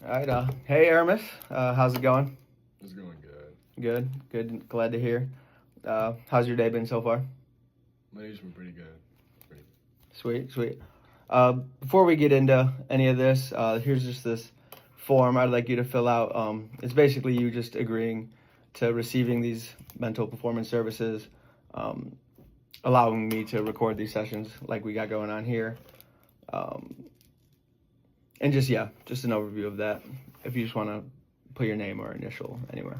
All right. Hey, Aramis. How's it going? It's going good. Good. Glad to hear. How's your day been so far? My day's been pretty good. Sweet. Before we get into any of this, here's just this form I'd like you to fill out. It's basically you just agreeing to receiving these mental performance services, um, allowing me to record these sessions like we got going on here. Um, and just an overview of that. If you just want to put your name or initial anywhere.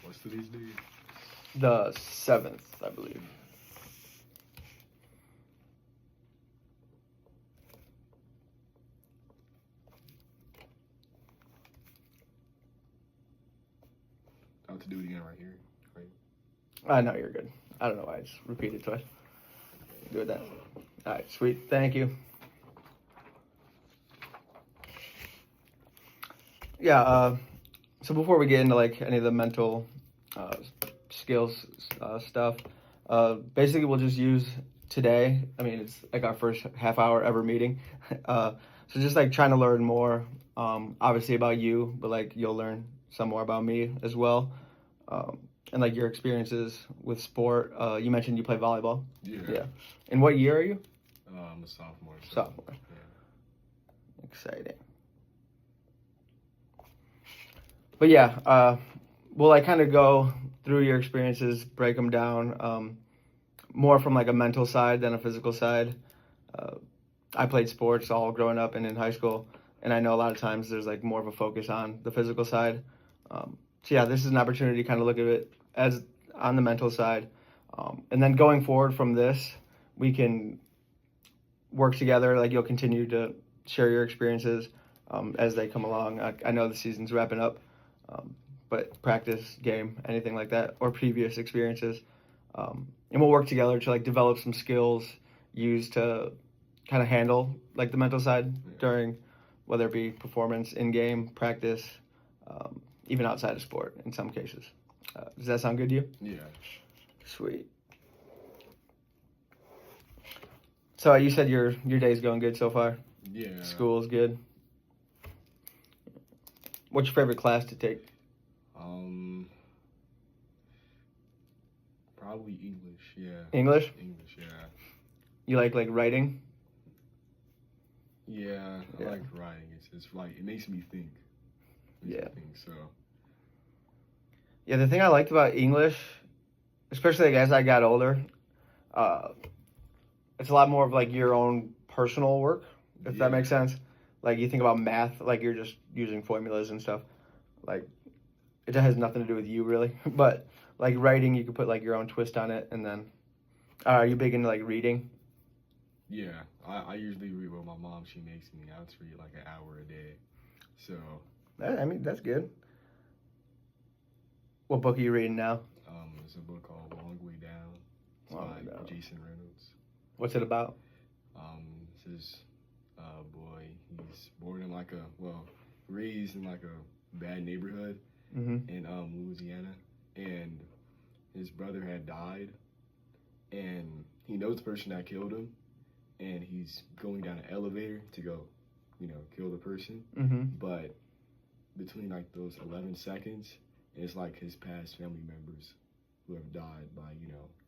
What's today's date? The 7th, I believe. I have to do it again right here, right? I know you're good. I don't know why I just repeated twice. Do that. All right, sweet. Thank you. Yeah. So before we get into like any of the mental uh, skills stuff, basically we'll just use today. I mean, it's like our first half hour ever meeting. So just like trying to learn more, obviously about you, but like you'll learn some more about me as well. And like your experiences with sport. You mentioned you play volleyball. Yeah. And what year are you? I'm a sophomore. Sophomore. Yeah. Exciting. But yeah, we'll like kind of go through your experiences, break them down, more from like a mental side than a physical side. I played sports all growing up and in high school, and I know a lot of times there's like more of a focus on the physical side. So yeah, this is an opportunity to kind of look at it as on the mental side, and then going forward from this, we can work together. Like you'll continue to share your experiences as they come along. I know the season's wrapping up, but practice, game, anything like that, or previous experiences, and we'll work together to like develop some skills used to kind of handle like the mental side during whether it be performance, in game, practice, even outside of sport in some cases. Does that sound good to you? Yeah. Sweet. So you said your day's going good so far? Yeah. School's good? What's your favorite class to take? Probably English. Yeah. English? English. Yeah. You like writing? Yeah. I like writing. It's like it makes me think. So. Yeah, the thing I liked about English, especially like as I got older, it's a lot more of like your own personal work, if that makes sense. Like you think about math, like you're just using formulas and stuff. Like it has nothing to do with you really. But like writing, you can put like your own twist on it. And then, are you big into like reading? Yeah, I usually read what my mom she makes me. I have to read like an hour a day. So. I mean that's good. What book are you reading now? It's a book called Long Way Down. It's by Jason Reynolds. What's it about? It's this boy. He's born in raised in like a bad neighborhood in Louisiana, and his brother had died, and he knows the person that killed him, and he's going down an elevator to go, kill the person. But between like those 11 seconds, it's like his past family members who have died by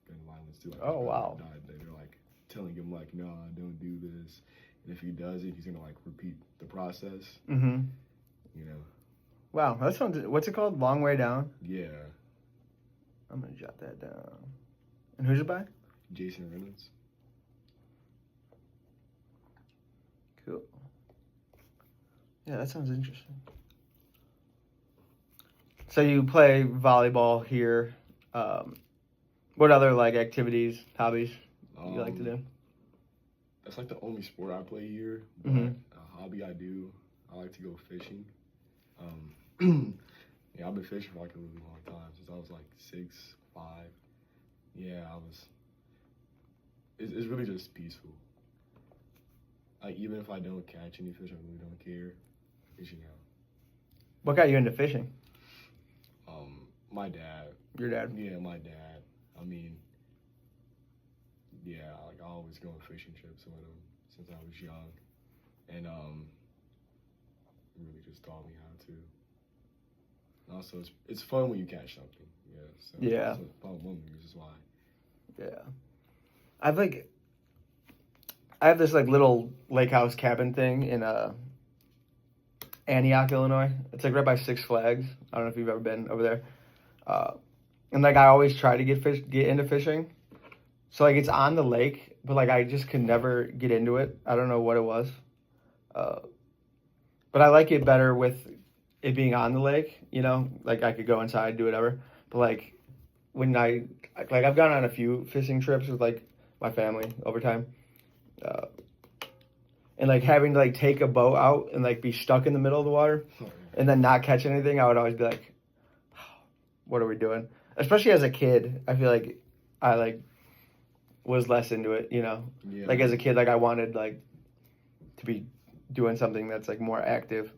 gun violence too. Like wow. They're like telling him like, nah, don't do this, and if he does it, he's gonna like repeat the process. Wow, that sounds. What's it called? Long Way Down. Yeah. I'm gonna jot that down. And who's it by? Jason Reynolds. Cool. Yeah, that sounds interesting. So you play volleyball here. What other like activities, hobbies you like to do? That's like the only sport I play here. But a hobby I do, I like to go fishing. Yeah, I've been fishing for like a really long time, since I was like 6, 5. Yeah, it's really just peaceful. Like even if I don't catch any fish, I really don't care. Fishing out. What got you into fishing? My dad. Your dad? Yeah, my dad. I mean, yeah, like I always go on fishing trips with him since I was young, and really just taught me how to. And also, it's fun when you catch something. Yeah. So Yeah. that's about one reason why. Yeah. I have this like little lake house cabin thing in Antioch, Illinois. It's like right by Six Flags. I don't know if you've ever been over there. And like I always try to get into fishing. So like it's on the lake, but like I just could never get into it. I don't know what it was. But I like it better with it being on the lake, you know? Like I could go inside, do whatever. But like when I've gone on a few fishing trips with like my family over time. And like having to like take a boat out and like be stuck in the middle of the water and then not catch anything, I would always be like, what are we doing? Especially as a kid, I feel like I like was less into it, you know? Yeah. Like as a kid, like I wanted like to be doing something that's like more active.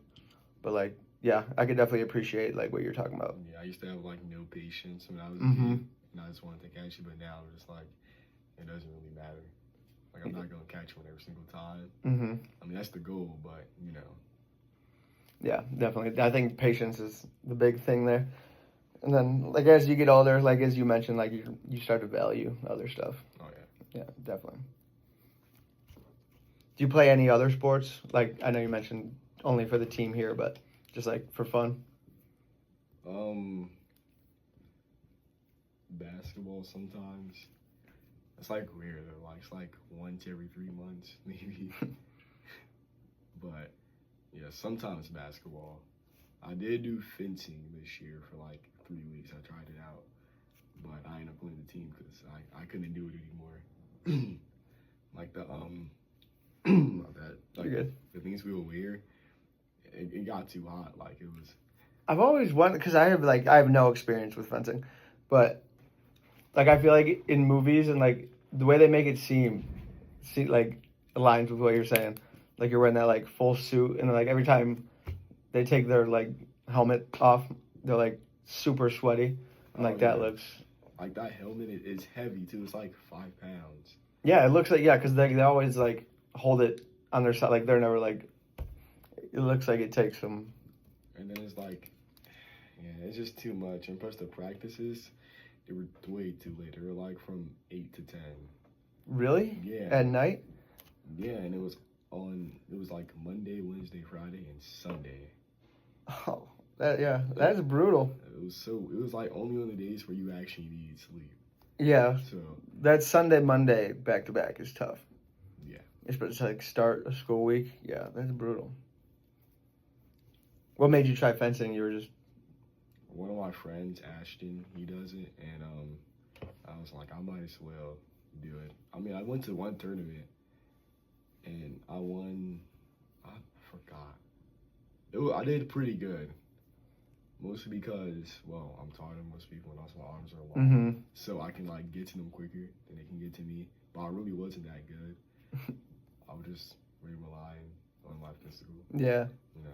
But like, yeah, I could definitely appreciate like what you're talking about. Yeah, I used to have like no patience when I was a Mm-hmm. kid, and I just wanted to catch it, but now I'm just like, it doesn't really matter. Like I'm not gonna catch one every single time. Mm-hmm. I mean that's the goal, but you know. Yeah, definitely. I think patience is the big thing there. And then, like, as you get older, like, as you mentioned, like, you start to value other stuff. Oh, yeah. Yeah, definitely. Do you play any other sports? Like, I know you mentioned only for the team here, but just, like, for fun? Basketball sometimes. It's, like, rare, though. Like, it's, like, once every 3 months, maybe. But, yeah, sometimes basketball. I did do fencing this year for, like, 3 weeks. I tried it out, but I ended up playing the team because I couldn't do it anymore. Like the You're good. the things we would wear, it got too hot. Like it was. I've always wanted, because I have no experience with fencing, but like I feel like in movies and like the way they make it seem like aligns with what you're saying. Like you're wearing that like full suit, and like every time they take their like helmet off, they're like super sweaty, and like that looks. Like that helmet is heavy too. It's like 5 pounds. Yeah, it looks like because they always like hold it on their side. Like they're never like. It looks like it takes some. And then it's like, yeah, it's just too much. And plus the practices, they were way too late. They were like from 8 to 10. Really? Yeah. At night? Yeah, and it was like Monday, Wednesday, Friday, and Sunday. Oh, that's brutal. It was like only on the days where you actually need sleep. Yeah, So that Sunday, Monday back to back is tough. yeah. Especially to like start a school week. Yeah, that's brutal. What made you try fencing? You were just. One of my friends, Ashton, he does it, and I was like, I might as well do it. I mean, I went to one tournament, and I won. I forgot. I did pretty good, mostly because, well, I'm taller than most people, and also my arms are long, Mm-hmm. so I can like get to them quicker than they can get to me. But I really wasn't that good. I was just really relying on my physical, Yeah. you know.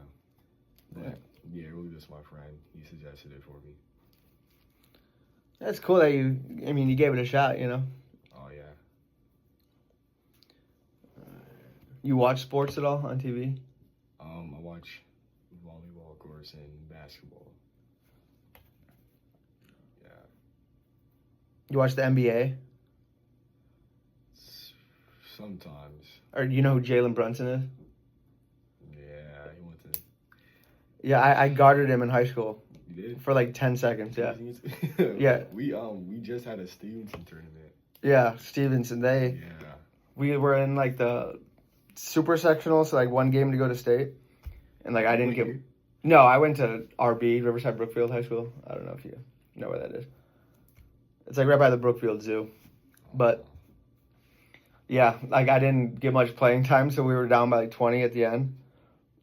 But yeah, really, just my friend. He suggested it for me. That's cool that you gave it a shot, you know? Oh yeah. You watch sports at all on TV? I watch volleyball, of course, and basketball. Yeah. You watch the NBA? Sometimes. Or do you know who Jalen Brunson is? Yeah, he went to. Yeah, I guarded him in high school You did? for like 10 seconds, yeah. Yeah. We just had a Stevenson tournament. Yeah, Stevenson, Yeah. we were in like the super sectional, so like one game to go to state. And like I didn't get. No, I went to RB, Riverside Brookfield High School. I don't know if you know where that is. It's like right by the Brookfield Zoo. But yeah, like I didn't get much playing time, so we were down by like 20 at the end.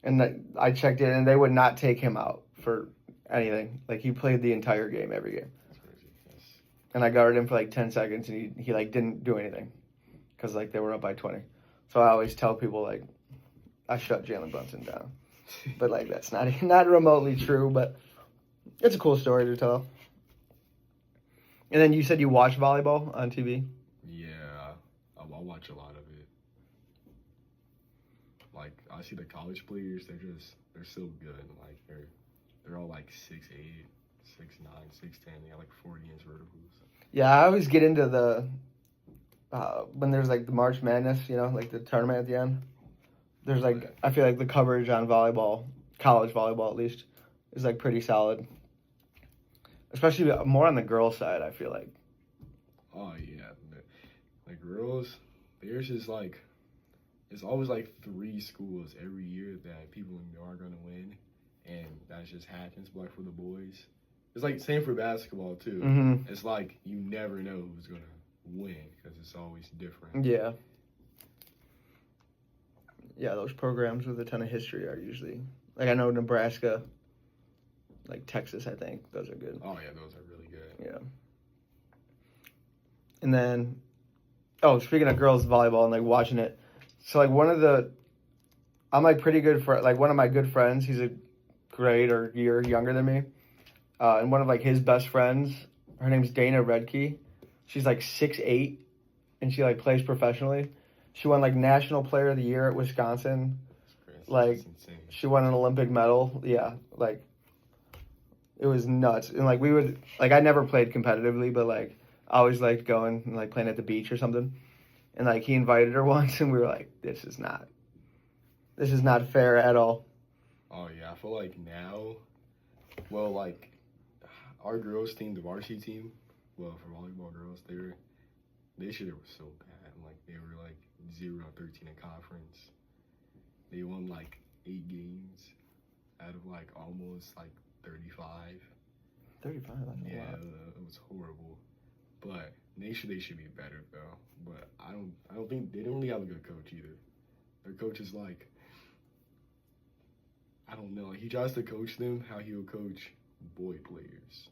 And I checked in, and they would not take him out for anything. Like he played the entire game, every game. That's crazy. Yes. And I guarded him for like 10 seconds, and he like didn't do anything because like they were up by 20. So I always tell people like I shut Jalen Brunson down. But like that's not remotely true, but it's a cool story to tell. And then you said you watch volleyball on TV? Yeah, I watch a lot of it. Like I see the college players, they're so good. Like they're all like 6'8", 6'9", 6'10". They got like 40-inch verticals. Yeah, I always get into the when there's like the March Madness, you know, like the tournament at the end. There's like I feel like the coverage on volleyball, college volleyball at least, is like pretty solid. Especially more on the girls' side, I feel like. Oh yeah, the girls, there's just like it's always like 3 schools every year that people know are gonna win, and that just happens. But like for the boys, it's like same for basketball too. Mm-hmm. It's like you never know who's gonna win because it's always different. Yeah. Yeah, those programs with a ton of history are usually like I know Nebraska, like Texas, I think those are good. Oh yeah, those are really good. Yeah. And then, speaking of girls volleyball and like watching it, so like I'm like pretty good for like one of my good friends. He's a grade or year younger than me, and one of like his best friends, her name's Dana Redkey. She's like 6'8", and she like plays professionally. She won like National Player of the Year at Wisconsin. Like she won an Olympic medal. Yeah, like it was nuts. And like we would like I never played competitively, but like I always liked going and like playing at the beach or something. And like he invited her once, and we were like, this is not fair at all. Oh yeah, I feel like now, well, like our girls team, the varsity team, well for volleyball girls, this year was so bad. Like they were like 0-13 in conference. They won like 8 games out of like almost like 35. 35, that's a lot. It was horrible. But they should be better though. But I don't think they don't really have a good coach either. Their coach is like, I don't know. He tries to coach them how he would coach boy players.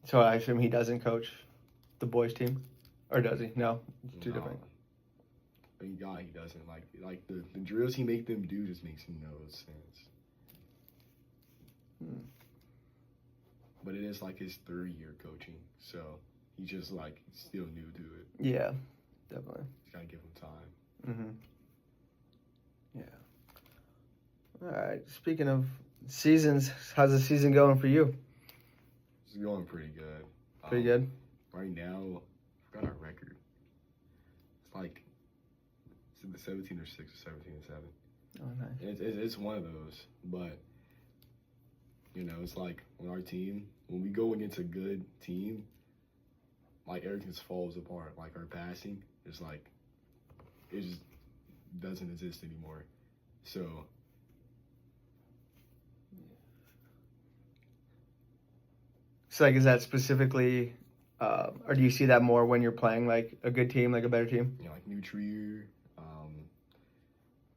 So I assume he doesn't coach the boys team, or does he? No, it's too different. Thank God he doesn't. Like the drills he make them do just makes no sense. But it is like his 3rd year coaching, so he's just like still new to it. Yeah, definitely. Just gotta give him time. Yeah. All right. Speaking of seasons, how's the season going for you? It's going pretty good. Pretty good. Right now, I forgot our record. It's like the 17 or 6 or 17 and 7. Oh, nice. It's one of those, but you know, it's like on our team, when we go against a good team, like everything just falls apart. Like our passing is like, it just doesn't exist anymore. So like, is that specifically, or do you see that more when you're playing like a good team, like a better team? you know, like New Trier,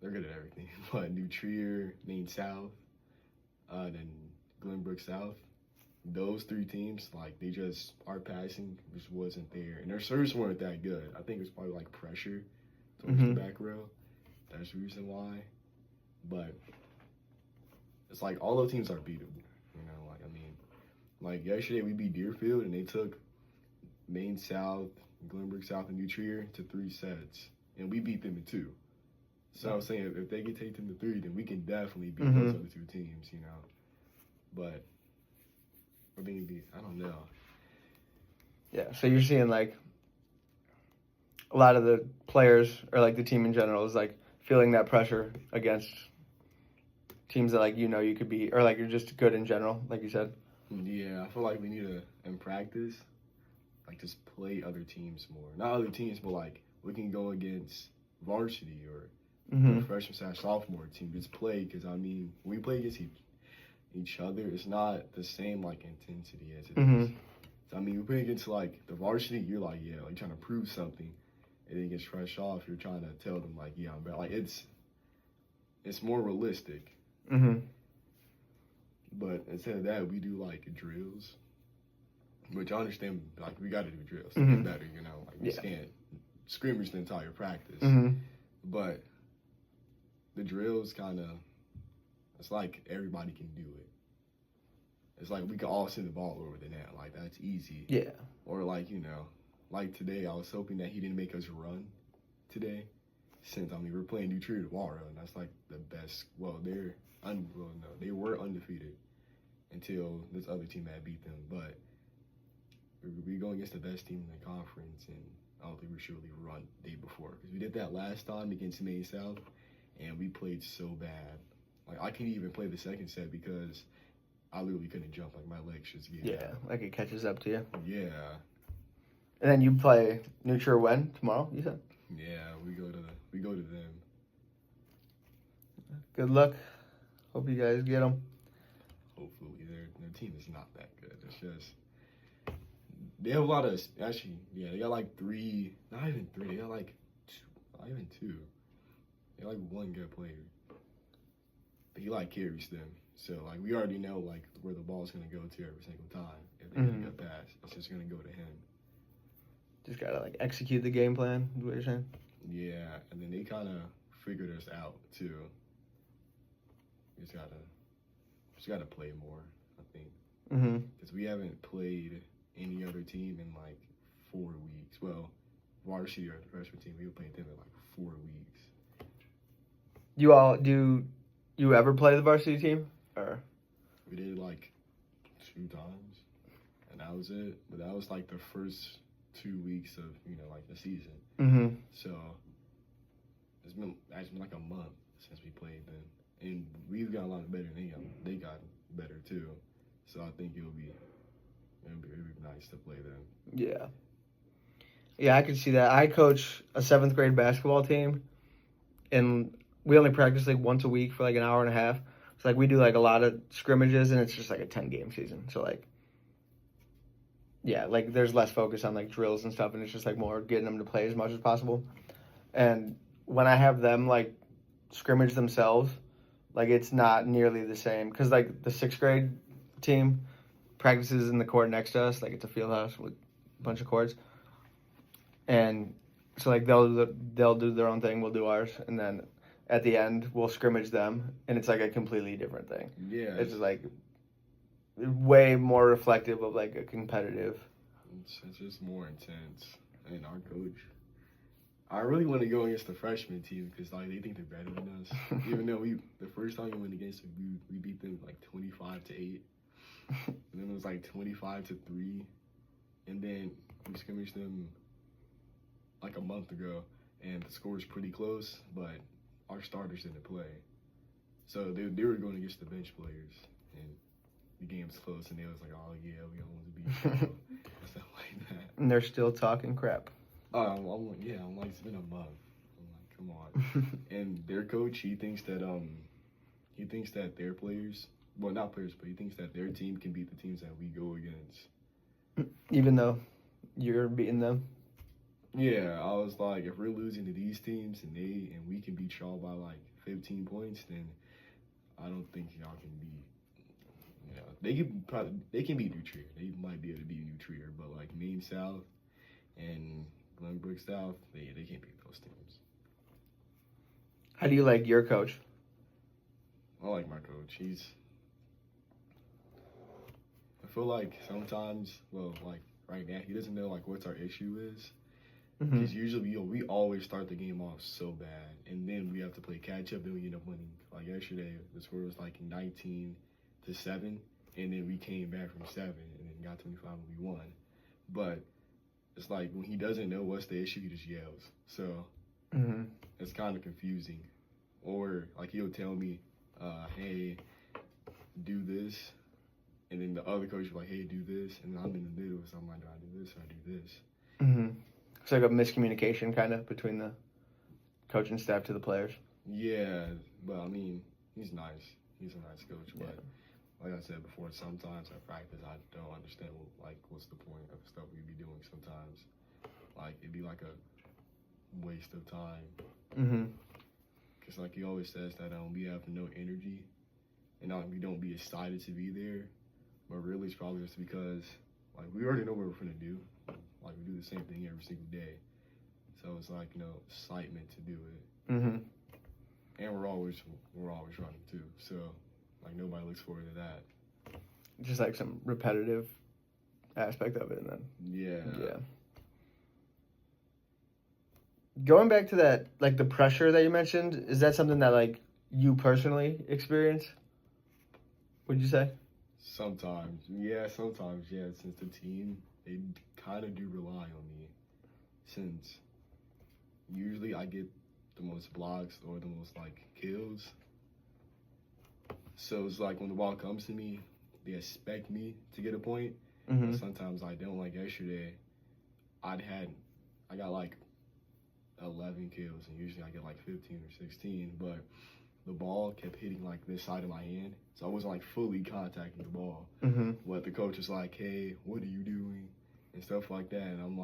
they're good at everything. But New Trier, Maine South, then Glenbrook South. Those 3 teams, like our passing just wasn't there, and their serves weren't that good. I think it was probably like pressure towards the back row. That's the reason why. But it's like all those teams are beatable. You know, like I mean, like yesterday we beat Deerfield, and they took Maine South, Glenbrook South, and New Trier to 3 sets, and we beat them in 2. So I'm saying if they can take them to 3, then we can definitely beat those other 2 teams. You know, but. I don't know. Yeah, so you're seeing like a lot of the players or like the team in general is like feeling that pressure against teams that like you know you could be, or like you're just good in general, like you said. Yeah, I feel like we need to in practice, like just play other teams more. Not other teams, but like we can go against varsity or freshman / sophomore team. Just play, because I mean when we play against each other, it's not the same like intensity as it is. So, I mean, we play against like the varsity, you're like, yeah, like trying to prove something, and then against fresh off, you're trying to tell them like, yeah, I'm better. Like it's more realistic. But instead of that, we do like drills, which I understand. Like we got to do drills to get better, you know. Like we just can't scrimmage the entire practice. But the drills kind of, it's like everybody can do it. It's like we can all send the ball over the net. Like, that's easy. Yeah. Or, like, like today, I was hoping that he didn't make us run today. Since, we're playing New Trier tomorrow, and that's, like, the best. Well, they were undefeated until this other team had beat them. But we're going against the best team in the conference, and I don't think we should really run the day before. Because we did that last time against Maine South, and we played so bad. Like, I couldn't even play the second set because I literally couldn't jump. Like, my legs just gave out. Like it catches up to you. Yeah. And then you play New Trier when? Tomorrow, you said? Yeah, we go to them. Good luck. Hope you guys get them. Hopefully, their team is not that good. It's just they have a lot of they got like three, not even three. They got like not even two. They got like one good player, but he like carries them. So like we already know like where the ball's gonna go to every single time. If they get a pass, it's just gonna go to him. Just gotta like execute the game plan. Is what you're saying? Yeah, and then they kind of figured us out too. We just gotta play more, I think. Because we haven't played any other team in like 4 weeks. Well, varsity or the freshman team, we were playing them in like 4 weeks. You ever play the varsity team? Or we did like 2 times, and that was it. But that was like the first 2 weeks of like the season. So it's been like a month since we played them, and we've got a lot better than them. They got better too. So I think it'll be nice to play them. Yeah. Yeah, I can see that. I coach a 7th grade basketball team, and we only practice like once a week for like an hour and a half. So like we do like a lot of scrimmages, and it's just like a 10-game season. So like, yeah, like there's less focus on like drills and stuff, and it's just like more getting them to play as much as possible. And when I have them like scrimmage themselves, like it's not nearly the same because like the 6th grade team practices in the court next to us, like it's a field house with a bunch of courts, and so like they'll do their own thing, we'll do ours, and then at the end we'll scrimmage them, and it's like a completely different thing. Yeah, it's like way more reflective of like a competitive. It's just more intense. And our coach, I really want to go against the freshman team because like they think they're better than us. Even though the first time we went against them, we beat them like 25-8, and then it was like 25-3, and then we scrimmaged them like a month ago, and the score was pretty close, but our starters didn't play, so they were going against the bench players, and the game's close, and they was like, oh yeah, we almost beat you, stuff like that. And they're still talking crap. I'm like, it's been a month. I'm like, come on. And their coach, he thinks that their players, well, not players, but he thinks that their team can beat the teams that we go against. Even though you're beating them? Yeah, I was like, if we're losing to these teams and we can beat y'all by like 15 points, then I don't think y'all can beat. They can beat New Trier. They might be able to beat New Trier, but like Maine South and Glenbrook South, they can't beat those teams. How do you like your coach? I like my coach. I feel like sometimes, well, like right now, he doesn't know like what our issue is. Because usually we always start the game off so bad, and then we have to play catch up, and we end up winning. Like yesterday, the score was like 19-7, and then we came back from 7, and then got 25 and we won. But it's like when he doesn't know what's the issue, he just yells. So it's kind of confusing. Or like he'll tell me, hey, do this. And then the other coach will be like, hey, do this. And I'm in the middle, so I'm like, do I do this or I do this? It's like a miscommunication kind of between the coaching staff to the players. Yeah, but I mean, he's nice. He's a nice coach. But like I said before, sometimes at practice, I don't understand what's the point of stuff we be doing sometimes. Like, it'd be like a waste of time. Because like he always says that we have no energy and we don't be excited to be there. But really, it's probably just because like we already know what we're going to do. Like, we do the same thing every single day. So it's like, excitement to do it. And and we're always running too. So like nobody looks forward to that. Just like some repetitive aspect of it, and then Yeah. Going back to that, like the pressure that you mentioned, is that something that like you personally experience? Would you say? Sometimes, yeah. Since the team, they kind of do rely on me. Since usually I get the most blocks or the most like kills. So it's like when the ball comes to me, they expect me to get a point. Mm-hmm. But sometimes I don't. Like yesterday, I got like 11 kills, and usually I get like 15 or 16. But the ball kept hitting like this side of my hand, so I wasn't like fully contacting the ball. Mm-hmm. But the coach was like, "Hey, what are you doing?" and stuff like that, and I'm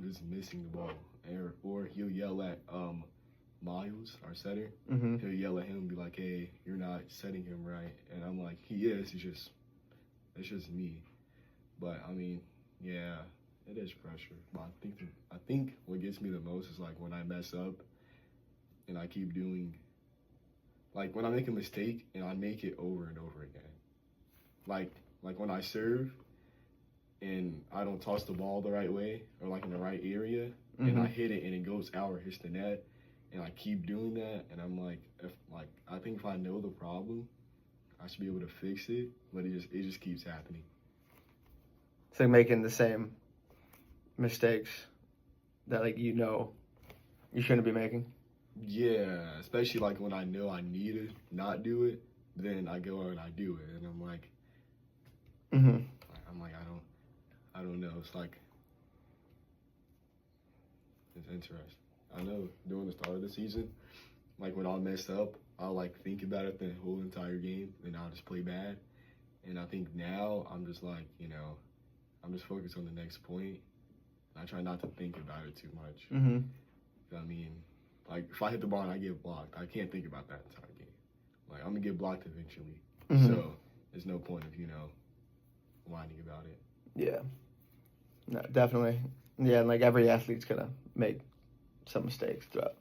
just missing the ball. Or he'll yell at Miles, our setter. Mm-hmm. He'll yell at him and be like, "Hey, you're not setting him right," and I'm like, "He is. It's just me." But I mean, yeah, it is pressure. But I think what gets me the most is like when I mess up and I keep doing. Like when I make a mistake and I make it over and over again. Like when I serve and I don't toss the ball the right way or like in the right area, and I hit it and it goes out or hits the net, and I keep doing that, and I'm like, I think if I know the problem, I should be able to fix it, but it just keeps happening. It's like making the same mistakes that like you shouldn't be making. Yeah, especially like when I know I need to not do it, then I go out and I do it, and I'm like, I don't know. It's like it's interesting. I know during the start of the season, like when I'll mess up, I'll like think about it the whole entire game, and I'll just play bad. And I think now I'm just like, I'm just focused on the next point. I try not to think about it too much. Mm-hmm. I mean, like if I hit the ball and I get blocked, I can't think about that entire game. Like I'm gonna get blocked eventually, so there's no point of whining about it. Yeah. No, definitely. Yeah, and like every athlete's gonna make some mistakes throughout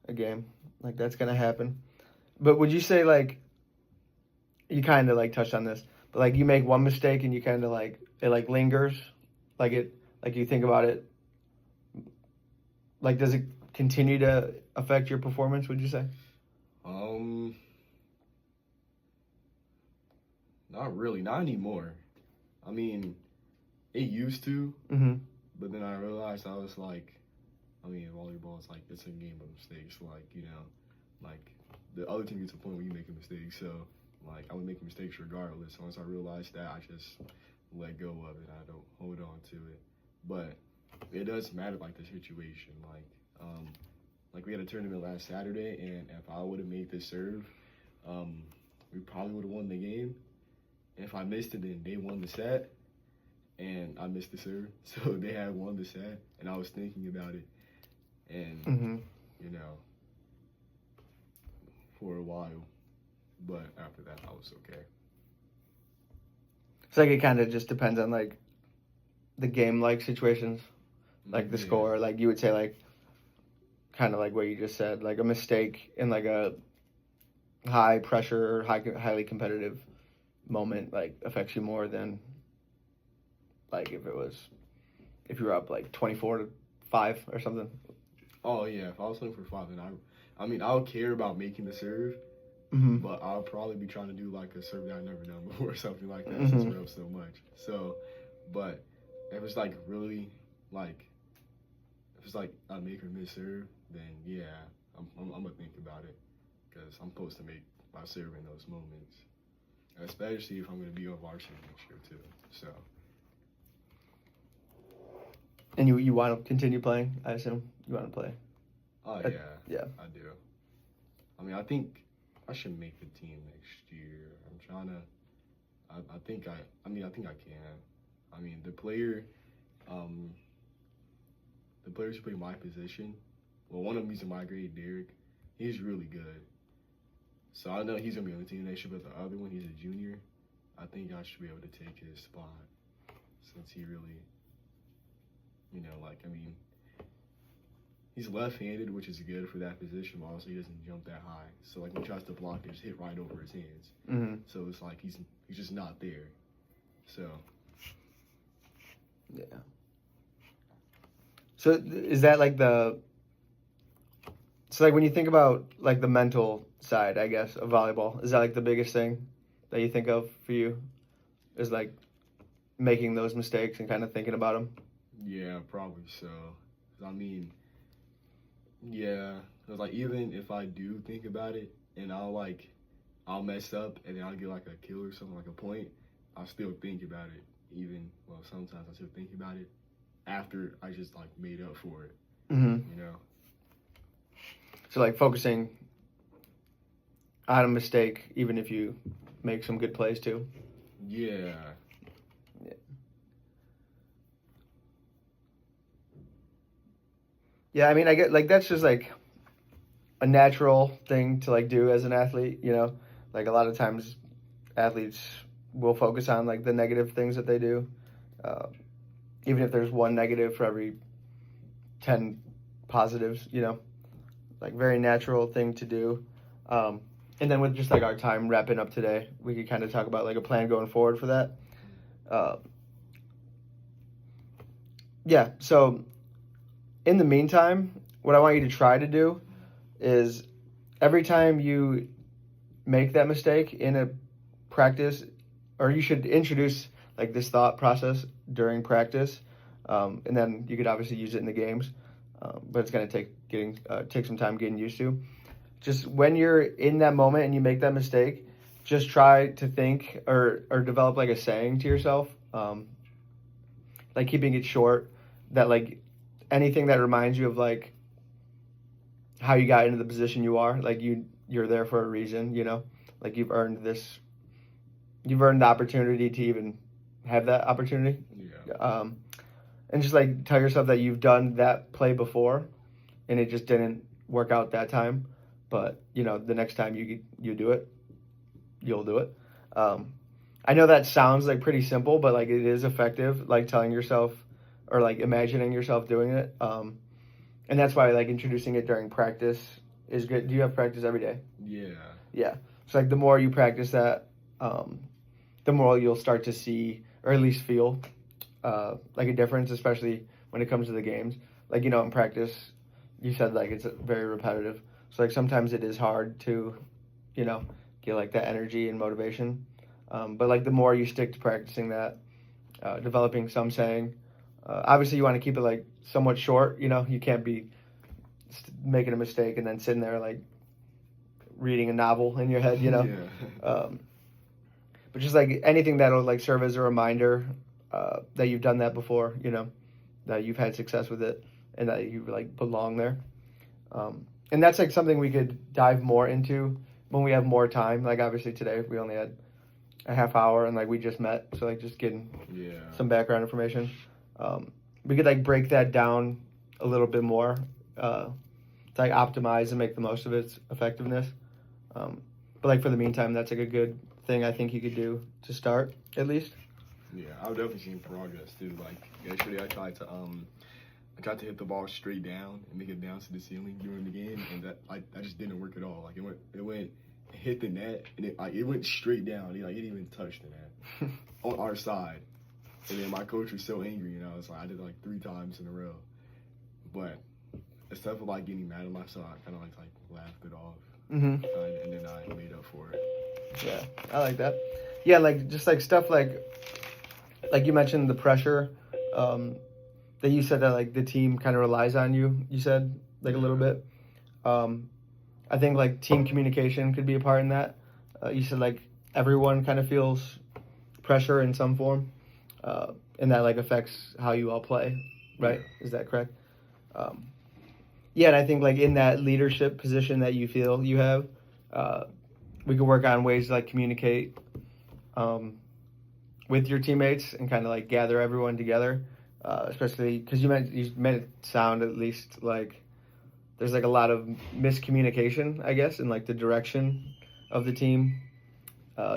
a game. Like that's gonna happen. But would you say like you kind of like touched on this, but like you make one mistake and you kind of like it like lingers, like you think about it. Like does it continue to affect your performance? Would you say? Not really, not anymore. I mean, it used to, but then I realized I was like, volleyball is like it's a game of mistakes. Like the other team gets a point when you make a mistake. So like I would make mistakes regardless. Once I realized that, I just let go of it. I don't hold on to it. But it does matter, like the situation. Like we had a tournament last Saturday, and if I would have made the serve, we probably would have won the game. And if I missed it, then they won the set, and I missed the serve, so they had won the set. And I was thinking about it, and for a while, but after that, I was okay. It's like it kind of just depends on like the game like situations, like the score. Like you would say like kind of like what you just said, like a mistake in like a high pressure, highly competitive moment like affects you more than like if you were up like 24-5 or something. Oh yeah, if I was playing for 5, then I'll care about making the serve, but I'll probably be trying to do like a serve that I never done before or something like that since we're up so much. So, but if it's like really like if it's like a make or miss serve, then yeah, I'm gonna think about it because I'm supposed to make my serve in those moments, especially if I'm gonna be on varsity next year too. So. And you want to continue playing? I assume you want to play. Oh yeah, I do. I think I should make the team next year. I'm trying to. I think I can. The players who play my position. Well, one of them is in my grade, Derek. He's really good. So I know he's gonna be on the team next year. But the other one, he's a junior. I think I should be able to take his spot since he really. he's left-handed, which is good for that position, but also he doesn't jump that high. So like when he tries to block, it just hit right over his hands. Mm-hmm. So it's like he's just not there. So yeah. So is that like so like when you think about like the mental side, I guess, of volleyball, is that like the biggest thing that you think of for you? Is like making those mistakes and kind of thinking about them? yeah, probably so. 'Cause I mean, yeah, because like even if I do think about it and I'll mess up and then I'll get like a kill or something, like a point, I'll still think about it. Sometimes I still think about it after I just like made up for it. Mm-hmm. You know? So like focusing on a mistake, even if you make some good plays too. Yeah. Yeah, I mean, I get like that's just like a natural thing to like do as an athlete, you know. Like a lot of times, athletes will focus on like the negative things that they do, uh, even if there's one negative for every 10 positives, you know. Like very natural thing to do. And then with just like our time wrapping up today, we could kind of talk about like a plan going forward for that. Yeah, so in the meantime, what I want you to try to do is every time you make that mistake in a practice, or you should introduce like this thought process during practice, and then you could obviously use it in the games, but it's going to take some time getting used to. Just when you're in that moment and you make that mistake, just try to think or develop like a saying to yourself, like keeping it short, that like anything that reminds you of like how you got into the position you are, like you're there for a reason, you know, like you've earned the opportunity to even have that opportunity. Yeah. And just like tell yourself that you've done that play before and it just didn't work out that time, but you know, the next time you do it, you'll do it. I know that sounds like pretty simple, but like it is effective, like telling yourself or like imagining yourself doing it. And that's why like introducing it during practice is good. Do you have practice every day? Yeah. Yeah. So like the more you practice that, the more you'll start to see or at least feel like a difference, especially when it comes to the games. Like, you know, in practice, you said like it's very repetitive. So like sometimes it is hard to, you know, get like that energy and motivation. But like the more you stick to practicing that, developing some saying, obviously you want to keep it like somewhat short. You know, you can't be making a mistake and then sitting there like reading a novel in your head, you know. Yeah. But just like anything that'll like serve as a reminder that you've done that before, you know, that you've had success with it and that you like belong there. And that's like something we could dive more into when we have more time. Like obviously today we only had a half hour and like we just met, so like just getting some background information. We could like break that down a little bit more to like optimize and make the most of its effectiveness. But like for the meantime, that's like a good thing I think you could do to start at least. Yeah, I've definitely seen progress too. Like yesterday, I tried to hit the ball straight down and make it bounce to the ceiling during the game, and that just didn't work at all. Like it hit the net, and it went straight down. It didn't even touch the net on our side. And then my coach was so angry, and I did it like 3 times in a row. But instead of like getting mad at myself, I kind of like laughed it off, and then I made up for it. Yeah, I like that. Yeah, like just like stuff like you mentioned the pressure that you said that like the team kind of relies on you. You said like a little bit. I think like team communication could be a part in that. You said like everyone kind of feels pressure in some form, and that like affects how you all play, right? Yeah. Is that correct? Yeah, and I think like in that leadership position that you feel you have, we could work on ways to like communicate with your teammates and kind of like gather everyone together, especially because you made it sound at least like there's like a lot of miscommunication, I guess, in like the direction of the team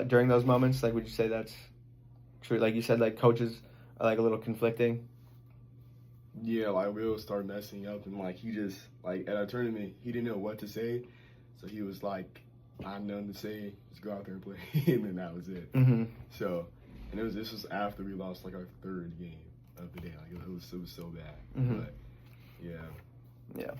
during those moments. Like, would you say that's true? Like you said, like coaches are like a little conflicting. Yeah, like Will started messing up, and like he just like at our tournament, he didn't know what to say, so he was like, "I have nothing to say. Just go out there and play," and then that was it. Mm-hmm. So, and this was after we lost like our third game of the day. Like it was so bad. Mm-hmm. But yeah. Yeah.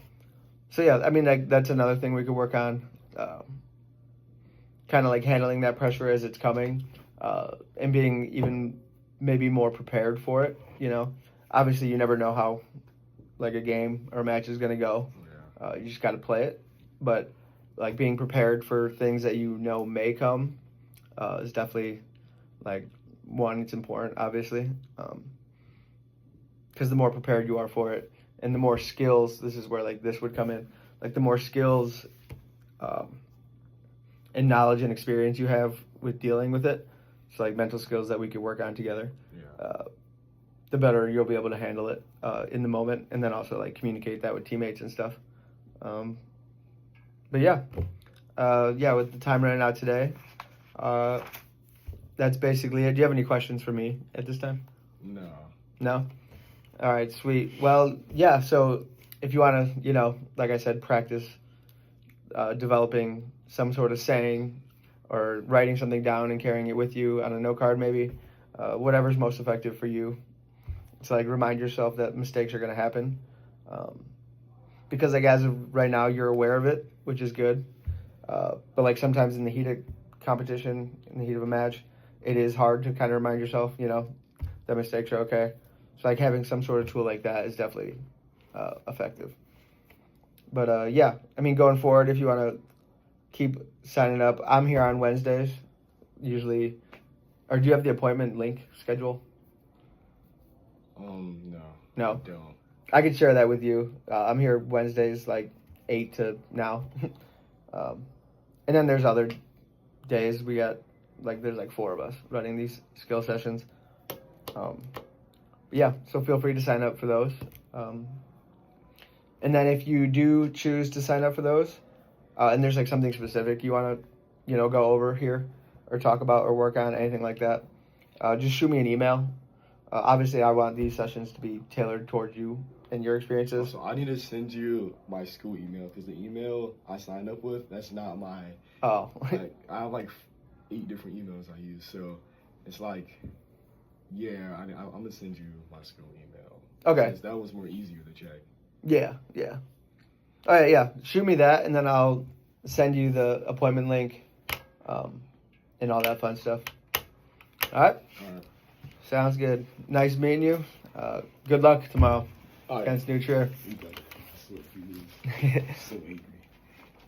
So yeah, I mean that's another thing we could work on, kind of like handling that pressure as it's coming, and being even maybe more prepared for it. You know, obviously you never know how like a game or a match is gonna go. Yeah. You just got to play it, but like being prepared for things that you know may come is definitely like one. It's important, obviously, because the more prepared you are for it, and the more skills, this is where like this would come in, like the more skills and knowledge and experience you have with dealing with it, so like mental skills that we could work on together, Yeah. the better you'll be able to handle it in the moment, and then also like communicate that with teammates and stuff. But yeah, with the time running out today, that's basically it. Do you have any questions for me at this time? No. No? All right, sweet. Well, yeah, so if you want to, like I said, practice developing some sort of saying or writing something down and carrying it with you on a note card maybe, whatever's most effective for you. It's like remind yourself that mistakes are going to happen. Because like as of right now, you're aware of it, which is good. But like sometimes in the heat of competition, in the heat of a match, it is hard to kind of remind yourself, that mistakes are okay. So like having some sort of tool like that is definitely effective. But I mean, going forward, if you want to keep signing up, I'm here on Wednesdays, usually. Or do you have the appointment link schedule? No. No. I don't. I could share that with you. I'm here Wednesdays, like 8 to now. And then there's other days we got, there's 4 of us running these skill sessions. So feel free to sign up for those. And then if you do choose to sign up for those, and there's something specific you want to, go over here or talk about or work on, anything like that, just shoot me an email. Obviously, I want these sessions to be tailored towards you and your experiences. So I need to send you my school email because the email I signed up with, that's not my. Oh. I have 8 different emails I use, so it's I'm gonna send you my school email. Okay. Because that was more easier to check. Yeah. All right, yeah. Shoot me that, and then I'll send you the appointment link, and all that fun stuff. All right. All right. Sounds good. Nice meeting you. Good luck tomorrow Against New Trier. So angry.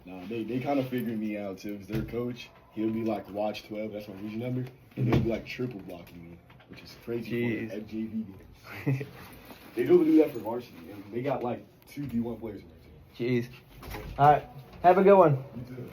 Nah, they kind of figured me out too. Cause their coach, he'll be watch 12. That's my region number, and they'll be triple blocking me, which is crazy for FJV games. They don't do that for varsity. And they got 2 D1 players in their team. Jeez. All right. Have a good one. You too.